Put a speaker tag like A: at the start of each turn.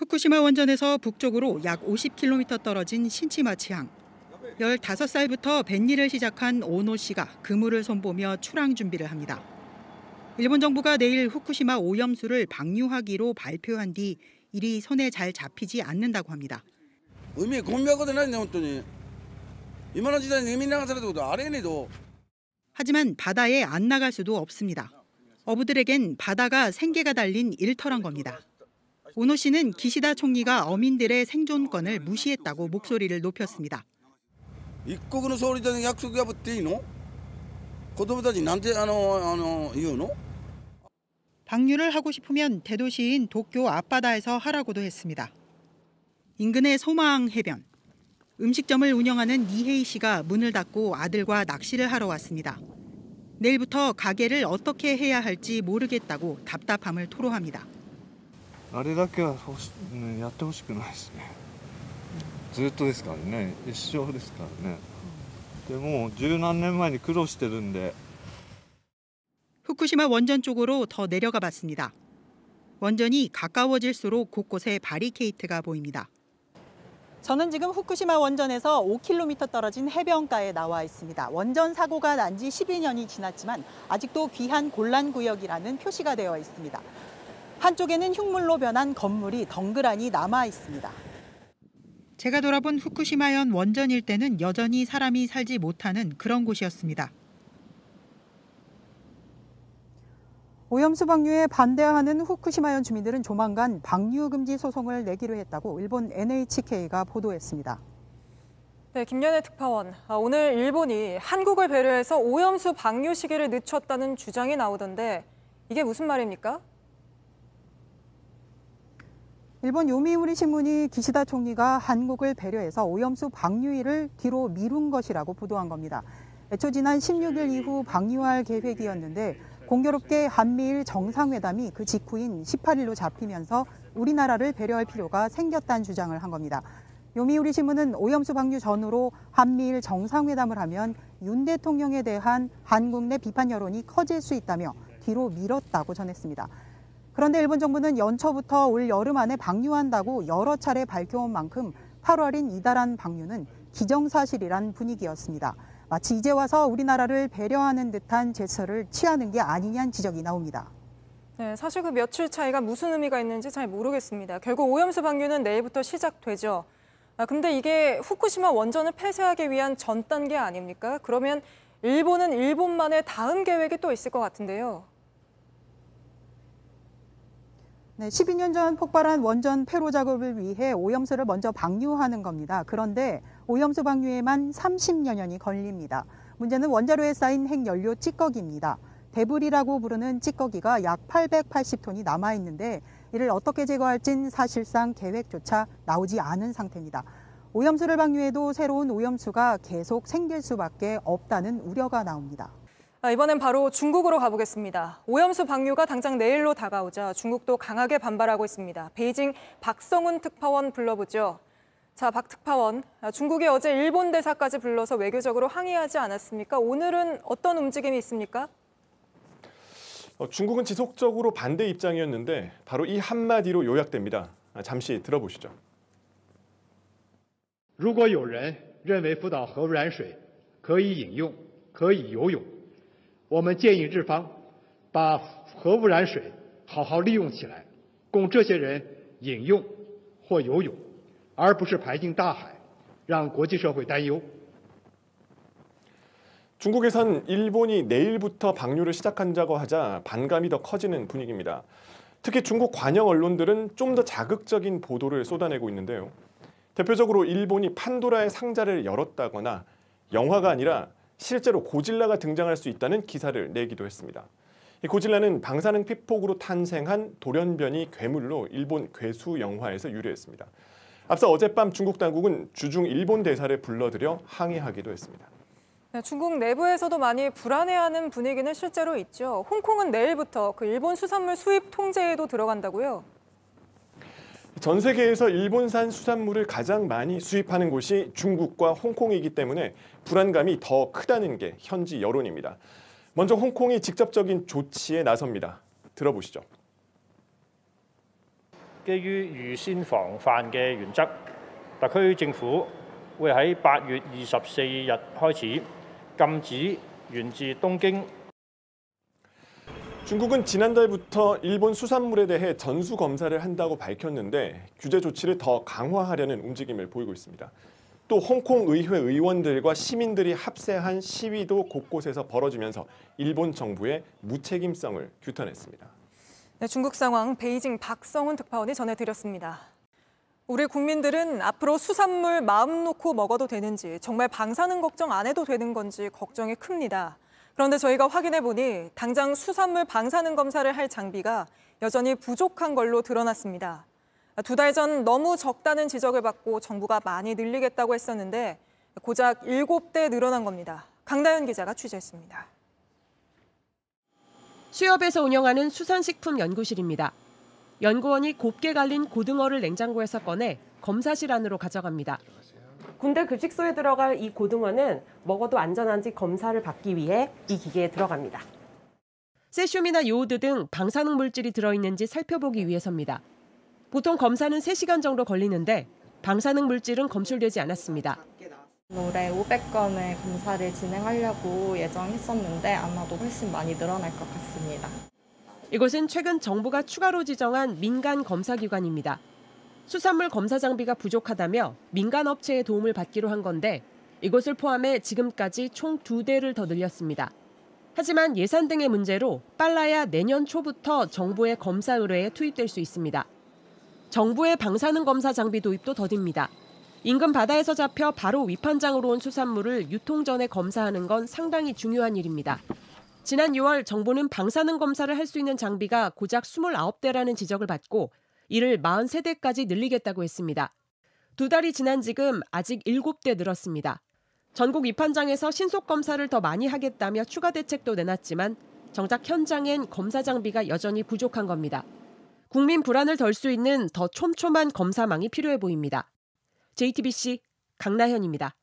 A: 후쿠시마 원전에서 북쪽으로 약 50km 떨어진 신치마치항. 15살부터 뱃일을 시작한 오노 씨가 그물을 손보며 출항 준비를 합니다. 일본 정부가 내일 후쿠시마 오염수를 방류하기로 발표한 뒤 일이 손에 잘 잡히지 않는다고 합니다.
B: 의미 공유하거든 아니네, 혼돈이. 이만한 시대에 의미 나가서라도 아래네도.
A: 하지만 바다에 안 나갈 수도 없습니다. 어부들에겐 바다가 생계가 달린 일터란 겁니다. 오노 씨는 기시다 총리가 어민들의 생존권을 무시했다고 목소리를 높였습니다.
B: 입국의 소리자는 약속이 붙대 이노? 子供たちなんて言うの?
A: 방류를 하고 싶으면 대도시인 도쿄 앞바다에서 하라고도 했습니다. 인근의 소마항 해변. 음식점을 운영하는 니헤이 씨가 문을 닫고 아들과 낚시를 하러 왔습니다. 내일부터 가게를 어떻게 해야 할지 모르겠다고 답답함을 토로합니다.
C: あれだけはやってほしくないですね。ずっとですからね、一生ですからね。でも十何年前に苦労してるんで。
A: 후쿠시마 원전 쪽으로 더 내려가 봤습니다. 원전이 가까워질수록 곳곳에 바리케이트가 보입니다. 저는 지금 후쿠시마 원전에서 5km 떨어진 해변가에 나와 있습니다. 원전 사고가 난 지 12년이 지났지만 아직도 귀한 곤란구역이라는 표시가 되어 있습니다. 한쪽에는 흉물로 변한 건물이 덩그러니 남아 있습니다. 제가 돌아본 후쿠시마현 원전 일대는 여전히 사람이 살지 못하는 그런 곳이었습니다. 오염수 방류에 반대하는 후쿠시마현 주민들은 조만간 방류 금지 소송을 내기로 했다고 일본 NHK가 보도했습니다.
D: 네, 김연애 특파원. 오늘 일본이 한국을 배려해서 오염수 방류 시기를 늦췄다는 주장이 나오던데 이게 무슨 말입니까?
A: 일본 요미우리 신문이 기시다 총리가 한국을 배려해서 오염수 방류일을 뒤로 미룬 것이라고 보도한 겁니다. 애초 지난 16일 이후 방류할 계획이었는데 공교롭게 한미일 정상회담이 그 직후인 18일로 잡히면서 우리나라를 배려할 필요가 생겼다는 주장을 한 겁니다. 요미우리 신문은 오염수 방류 전후로 한미일 정상회담을 하면 윤 대통령에 대한 한국 내 비판 여론이 커질 수 있다며 뒤로 미뤘다고 전했습니다. 그런데 일본 정부는 연초부터 올 여름 안에 방류한다고 여러 차례 밝혀온 만큼 8월인 이달한 방류는 기정사실이란 분위기였습니다. 마치 이제 와서 우리나라를 배려하는 듯한 제스처를 취하는 게 아니냐는 지적이 나옵니다.
D: 네, 사실 그 며칠 차이가 무슨 의미가 있는지 잘 모르겠습니다. 결국 오염수 방류는 내일부터 시작되죠. 근데 이게 후쿠시마 원전을 폐쇄하기 위한 전 단계 아닙니까? 그러면 일본은 일본만의 다음 계획이 또 있을 것 같은데요.
A: 네, 12년 전 폭발한 원전 폐로 작업을 위해 오염수를 먼저 방류하는 겁니다. 그런데 오염수 방류에만 30여 년이 걸립니다. 문제는 원자로에 쌓인 핵연료 찌꺼기입니다. 데브리라고 부르는 찌꺼기가 약 880톤이 남아있는데 이를 어떻게 제거할진 사실상 계획조차 나오지 않은 상태입니다. 오염수를 방류해도 새로운 오염수가 계속 생길 수밖에 없다는 우려가 나옵니다.
D: 이번엔 바로 중국으로 가보겠습니다. 오염수 방류가 당장 내일로 다가오자 중국도 강하게 반발하고 있습니다. 베이징 박성훈 특파원 불러보죠. 자, 박 특파원, 중국이 어제 일본 대사까지 불러서 외교적으로 항의하지 않았습니까? 오늘은 어떤 움직임이 있습니까?
E: 중국은 지속적으로 반대 입장이었는데 바로 이 한마디로 요약됩니다. 잠시 들어보시죠.
F: 如果有人认为福岛核污染水可以饮用、可以游泳，我们建议日方把核污染水好好利用起来，供这些人饮用或游泳，而不是排进大海，让国际社会担忧。
E: 중국에선 일본이 내일부터 방류를 시작한다고 하자 반감이 더 커지는 분위기입니다. 특히 중국 관영 언론들은 좀 더 자극적인 보도를 쏟아내고 있는데요. 대표적으로 일본이 판도라의 상자를 열었다거나 영화가 아니라 실제로 고질라가 등장할 수 있다는 기사를 내기도 했습니다. 이 고질라는 방사능 피폭으로 탄생한 돌연변이 괴물로 일본 괴수 영화에서 유래했습니다. 앞서 어젯밤 중국 당국은 주중 일본 대사를 불러들여 항의하기도 했습니다.
D: 네, 중국 내부에서도 많이 불안해하는 분위기는 실제로 있죠. 홍콩은 내일부터 그 일본 수산물 수입 통제에도 들어간다고요?
E: 전 세계에서 일본산 수산물을 가장 많이 수입하는 곳이 중국과 홍콩이기 때문에 불안감이 더 크다는 게 현지 여론입니다. 먼저 홍콩이 직접적인 조치에 나섭니다. 들어보시죠.
G: 基於預先防範嘅原則，特區政府會喺8月24日開始禁止源自東京。
E: 중국은 지난달부터 일본 수산물에 대해 전수 검사를 한다고 밝혔는데 규제 조치를 더 강화하려는 움직임을 보이고 있습니다. 또 홍콩 의회 의원들과 시민들이 합세한 시위도 곳곳에서 벌어지면서 일본 정부의 무책임성을 규탄했습니다.
D: 네, 중국 상황 베이징 박성훈 특파원이 전해드렸습니다. 우리 국민들은 앞으로 수산물 마음 놓고 먹어도 되는지, 정말 방사능 걱정 안 해도 되는 건지 걱정이 큽니다. 그런데 저희가 확인해 보니 당장 수산물 방사능 검사를 할 장비가 여전히 부족한 걸로 드러났습니다. 2달 전 너무 적다는 지적을 받고 정부가 많이 늘리겠다고 했었는데 고작 7대 늘어난 겁니다. 강다현 기자가 취재했습니다.
H: 수협에서 운영하는 수산식품연구실입니다. 연구원이 곱게 갈린 고등어를 냉장고에서 꺼내 검사실 안으로 가져갑니다.
I: 군대 급식소에 들어갈 이 고등어는 먹어도 안전한지 검사를 받기 위해 이 기계에 들어갑니다.
H: 세슘이나 요오드 등 방사능 물질이 들어있는지 살펴보기 위해서입니다. 보통 검사는 3시간 정도 걸리는데 방사능 물질은 검출되지 않았습니다.
J: 올해 500건의 검사를 진행하려고 예정했었는데 아마도 훨씬 많이 늘어날 것 같습니다.
H: 이곳은 최근 정부가 추가로 지정한 민간 검사기관입니다. 수산물 검사 장비가 부족하다며 민간 업체의 도움을 받기로 한 건데 이곳을 포함해 지금까지 총 2대를 더 늘렸습니다. 하지만 예산 등의 문제로 빨라야 내년 초부터 정부의 검사 의뢰에 투입될 수 있습니다. 정부의 방사능 검사 장비 도입도 더딥니다. 인근 바다에서 잡혀 바로 위판장으로 온 수산물을 유통 전에 검사하는 건 상당히 중요한 일입니다. 지난 6월 정부는 방사능 검사를 할 수 있는 장비가 고작 29대라는 지적을 받고 이를 43대까지 늘리겠다고 했습니다. 2달이 지난 지금 아직 7대 늘었습니다. 전국 위판장에서 신속 검사를 더 많이 하겠다며 추가 대책도 내놨지만 정작 현장엔 검사 장비가 여전히 부족한 겁니다. 국민 불안을 덜 수 있는 더 촘촘한 검사망이 필요해 보입니다. JTBC 강나현입니다.